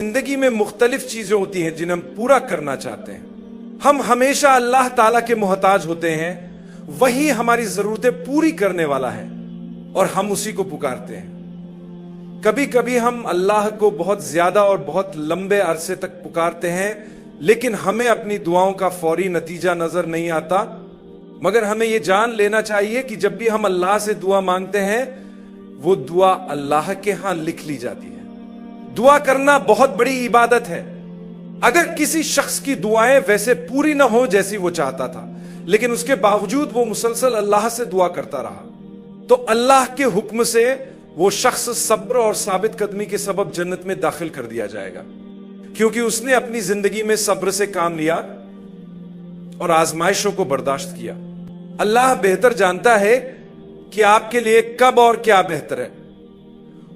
जिंदगी में मुख्तलिफ चीजें होती हैं जिन्हें हम पूरा करना चाहते हैं। हम हमेशा अल्लाह ताला के मोहताज होते हैं, वही हमारी जरूरतें पूरी करने वाला है और हम उसी को पुकारते हैं। कभी कभी हम अल्लाह को बहुत ज्यादा और बहुत लंबे अरसे तक पुकारते हैं, लेकिन हमें अपनी दुआओं का फौरी नतीजा नजर नहीं आता। मगर हमें यह जान लेना चाहिए कि जब भी हम अल्लाह से दुआ मांगते हैं, वो दुआ अल्लाह के यहां लिख ली जाती है। दुआ करना बहुत बड़ी इबादत है। अगर किसी शख्स की दुआएं वैसे पूरी ना हो जैसी वो चाहता था, लेकिन उसके बावजूद वो मुसलसल अल्लाह से दुआ करता रहा, तो अल्लाह के हुक्म से वो शख्स सब्र और साबित कदमी के सबब जन्नत में दाखिल कर दिया जाएगा, क्योंकि उसने अपनी जिंदगी में सब्र से काम लिया और आजमाइशों को बर्दाश्त किया। अल्लाह बेहतर जानता है कि आपके लिए कब और क्या बेहतर है।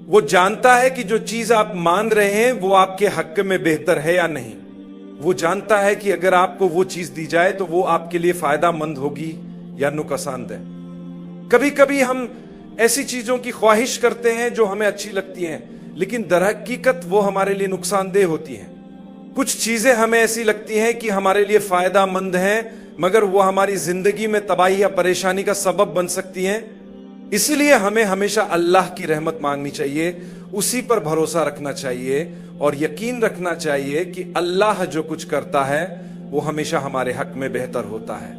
वो जानता है कि जो चीज आप मान रहे हैं वो आपके हक में बेहतर है या नहीं। वो जानता है कि अगर आपको वो चीज दी जाए तो वो आपके लिए फायदा मंद होगी या नुकसानदेह। कभी कभी हम ऐसी चीजों की ख्वाहिश करते हैं जो हमें अच्छी लगती हैं, लेकिन दरहकीकत वो हमारे लिए नुकसानदेह होती हैं। कुछ चीजें हमें ऐसी लगती हैं कि हमारे लिए फायदा मंद हैं, मगर वो हमारी जिंदगी में तबाही या परेशानी का सबब बन सकती हैं। इसलिए हमें हमेशा अल्लाह की रहमत मांगनी चाहिए, उसी पर भरोसा रखना चाहिए और यकीन रखना चाहिए कि अल्लाह जो कुछ करता है वो हमेशा हमारे हक में बेहतर होता है।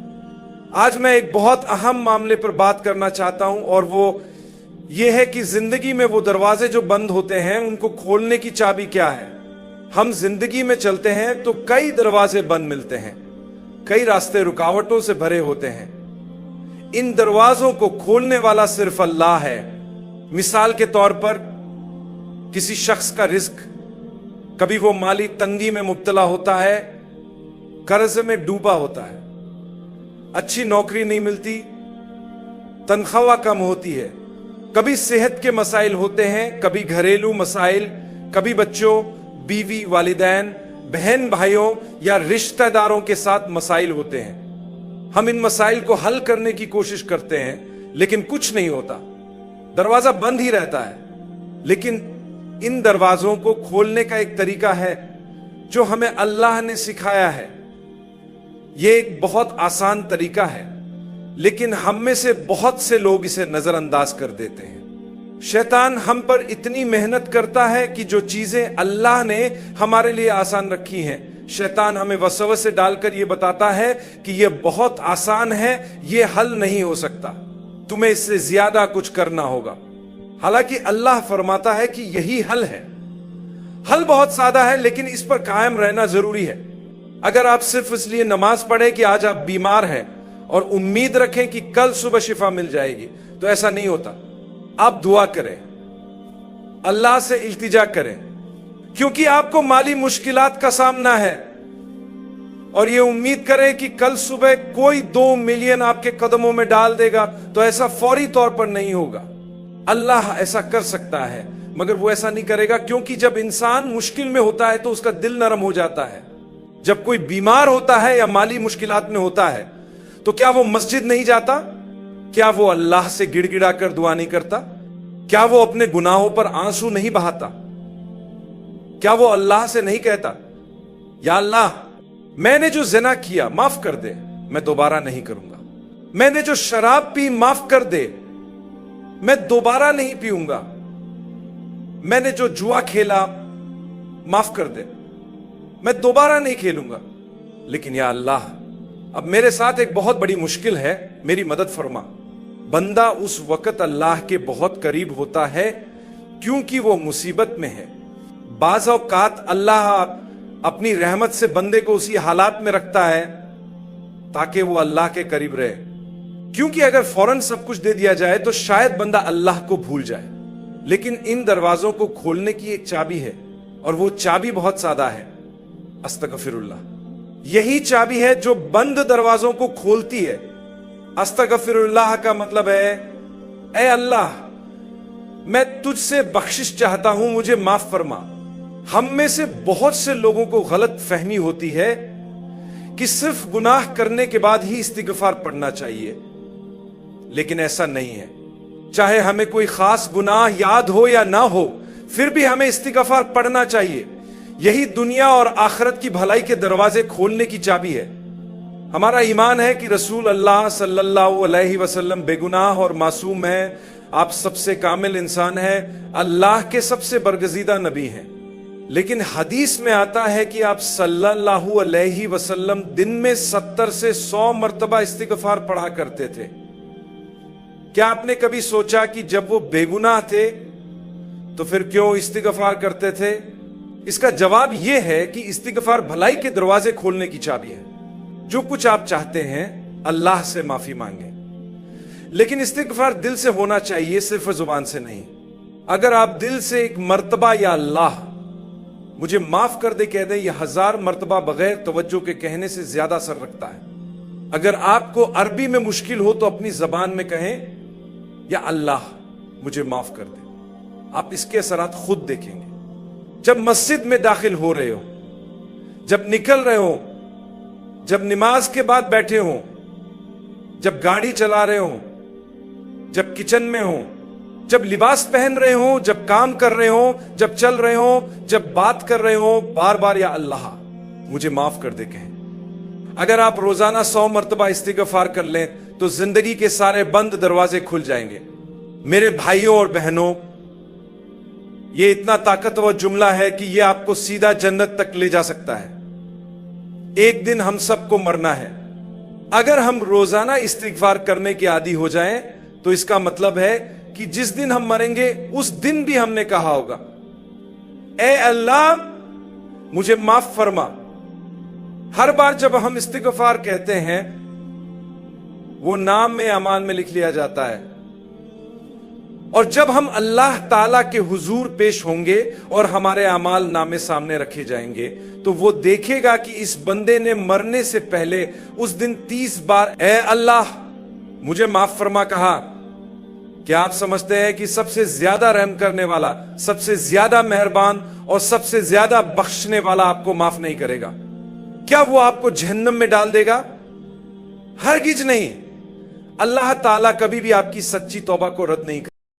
आज मैं एक बहुत अहम मामले पर बात करना चाहता हूं, और वो ये है कि जिंदगी में वो दरवाजे जो बंद होते हैं उनको खोलने की चाबी क्या है। हम जिंदगी में चलते हैं तो कई दरवाजे बंद मिलते हैं, कई रास्ते रुकावटों से भरे होते हैं। इन दरवाजों को खोलने वाला सिर्फ अल्लाह है। मिसाल के तौर पर किसी शख्स का रिस्क, कभी वो माली तंगी में मुब्तला होता है, कर्ज में डूबा होता है, अच्छी नौकरी नहीं मिलती, तनख्वाह कम होती है, कभी सेहत के मसाइल होते हैं, कभी घरेलू मसाइल, कभी बच्चों, बीवी, वालिदैन, बहन भाइयों या रिश्तेदारों के साथ मसाइल होते हैं। हम इन मसाइल को हल करने की कोशिश करते हैं, लेकिन कुछ नहीं होता, दरवाजा बंद ही रहता है। लेकिन इन दरवाजों को खोलने का एक तरीका है जो हमें अल्लाह ने सिखाया है। यह एक बहुत आसान तरीका है, लेकिन हम में से बहुत से लोग इसे नजरअंदाज कर देते हैं। शैतान हम पर इतनी मेहनत करता है कि जो चीजें अल्लाह ने हमारे लिए आसान रखी हैं, शैतान हमें वसवसे डालकर यह बताता है कि यह बहुत आसान है, यह हल नहीं हो सकता, तुम्हें इससे ज्यादा कुछ करना होगा। हालांकि अल्लाह फरमाता है कि यही हल है। हल बहुत सादा है, लेकिन इस पर कायम रहना जरूरी है। अगर आप सिर्फ इसलिए नमाज पढ़े कि आज आप बीमार हैं और उम्मीद रखें कि कल सुबह शिफा मिल जाएगी, तो ऐसा नहीं होता। आप दुआ करें, अल्लाह से इल्तिजा करें, क्योंकि आपको माली मुश्किलात का सामना है, और ये उम्मीद करें कि कल सुबह कोई 2 मिलियन आपके कदमों में डाल देगा, तो ऐसा फौरी तौर पर नहीं होगा। अल्लाह ऐसा कर सकता है, मगर वो ऐसा नहीं करेगा, क्योंकि जब इंसान मुश्किल में होता है तो उसका दिल नरम हो जाता है। जब कोई बीमार होता है या माली मुश्किलात में होता है, तो क्या वो मस्जिद नहीं जाता? क्या वो अल्लाह से गिड़गिड़ा कर दुआ नहीं करता? क्या वो अपने गुनाहों पर आंसू नहीं बहाता? क्या वो अल्लाह से नहीं कहता, या अल्लाह, मैंने जो ज़िना किया माफ कर दे, मैं दोबारा नहीं करूंगा। मैंने जो शराब पी माफ कर दे, मैं दोबारा नहीं पीऊंगा। मैंने जो जुआ खेला माफ कर दे, मैं दोबारा नहीं खेलूंगा। लेकिन या अल्लाह, अब मेरे साथ एक बहुत बड़ी मुश्किल है, मेरी मदद फरमा। बंदा उस वक्त अल्लाह के बहुत करीब होता है, क्योंकि वो मुसीबत में है। बाज़ औक़ात अल्लाह अपनी रहमत से बंदे को उसी हालात में रखता है ताकि वो अल्लाह के करीब रहे, क्योंकि अगर फौरन सब कुछ दे दिया जाए तो शायद बंदा अल्लाह को भूल जाए। लेकिन इन दरवाजों को खोलने की एक चाबी है, और वो चाबी बहुत सादा है, अस्तगफिरुल्लाह। यही चाबी है जो बंद दरवाजों को खोलती है। अस्तगफिरुल्लाह का मतलब है, ऐ अल्लाह, मैं तुझसे बख्शिश चाहता हूं, मुझे माफ फरमा। हम में से बहुत से लोगों को गलत फहमी होती है कि सिर्फ गुनाह करने के बाद ही इस्तिगफार पढ़ना चाहिए, लेकिन ऐसा नहीं है। चाहे हमें कोई खास गुनाह याद हो या ना हो, फिर भी हमें इस्तिगफार पढ़ना चाहिए। यही दुनिया और आखिरत की भलाई के दरवाजे खोलने की चाबी है। हमारा ईमान है कि रसूल अल्लाह सल्लल्लाहु अलैहि वसल्लम बेगुनाह और मासूम है, आप सबसे कामिल इंसान है, अल्लाह के सबसे बरगजीदा नबी हैं। लेकिन हदीस में आता है कि आप सल्लल्लाहु अलैहि वसल्लम दिन में 70 से 100 मर्तबा इस्तिगफार पढ़ा करते थे। क्या आपने कभी सोचा कि जब वो बेगुनाह थे तो फिर क्यों इस्तिगफार करते थे? इसका जवाब यह है कि इस्तिगफार भलाई के दरवाजे खोलने की चाबी है। जो कुछ आप चाहते हैं अल्लाह से माफी मांगे, लेकिन इस्तिगफार दिल से होना चाहिए, सिर्फ जुबान से नहीं। अगर आप दिल से एक मर्तबा या अल्लाह मुझे माफ कर दे कह दें, यह 1000 मर्तबा बगैर तवज्जो के कहने से ज्यादा असर रखता है। अगर आपको अरबी में मुश्किल हो तो अपनी जबान में कहें, या अल्लाह मुझे माफ कर दे। आप इसके असरात खुद देखेंगे। जब मस्जिद में दाखिल हो रहे हो, जब निकल रहे हो, जब नमाज के बाद बैठे हो, जब गाड़ी चला रहे हो, जब किचन में हो, जब लिबास पहन रहे हो, जब काम कर रहे हो, जब चल रहे हो, जब बात कर रहे हो, बार बार या अल्लाह मुझे माफ कर दे कहें। अगर आप रोजाना 100 मर्तबा इस्तिगफार कर लें तो जिंदगी के सारे बंद दरवाजे खुल जाएंगे। मेरे भाइयों और बहनों, ये इतना ताकतवर जुमला है कि ये आपको सीधा जन्नत तक ले जा सकता है। एक दिन हम सबको मरना है। अगर हम रोजाना इस्तिगफार करने के आदी हो जाएं तो इसका मतलब है कि जिस दिन हम मरेंगे उस दिन भी हमने कहा होगा, ए अल्लाह मुझे माफ फरमा। हर बार जब हम इस्तिगफार कहते हैं वो नाम में अमान में लिख लिया जाता है, और जब हम अल्लाह ताला के हुजूर पेश होंगे और हमारे अमाल नामे सामने रखे जाएंगे तो वो देखेगा कि इस बंदे ने मरने से पहले उस दिन 30 बार ए अल्लाह मुझे माफ फरमा कहा। क्या आप समझते हैं कि सबसे ज्यादा रहम करने वाला, सबसे ज्यादा मेहरबान और सबसे ज्यादा बख्शने वाला आपको माफ नहीं करेगा? क्या वो आपको जहन्नम में डाल देगा? हरगिज नहीं। अल्लाह ताला कभी भी आपकी सच्ची तौबा को रद्द नहीं करेगा।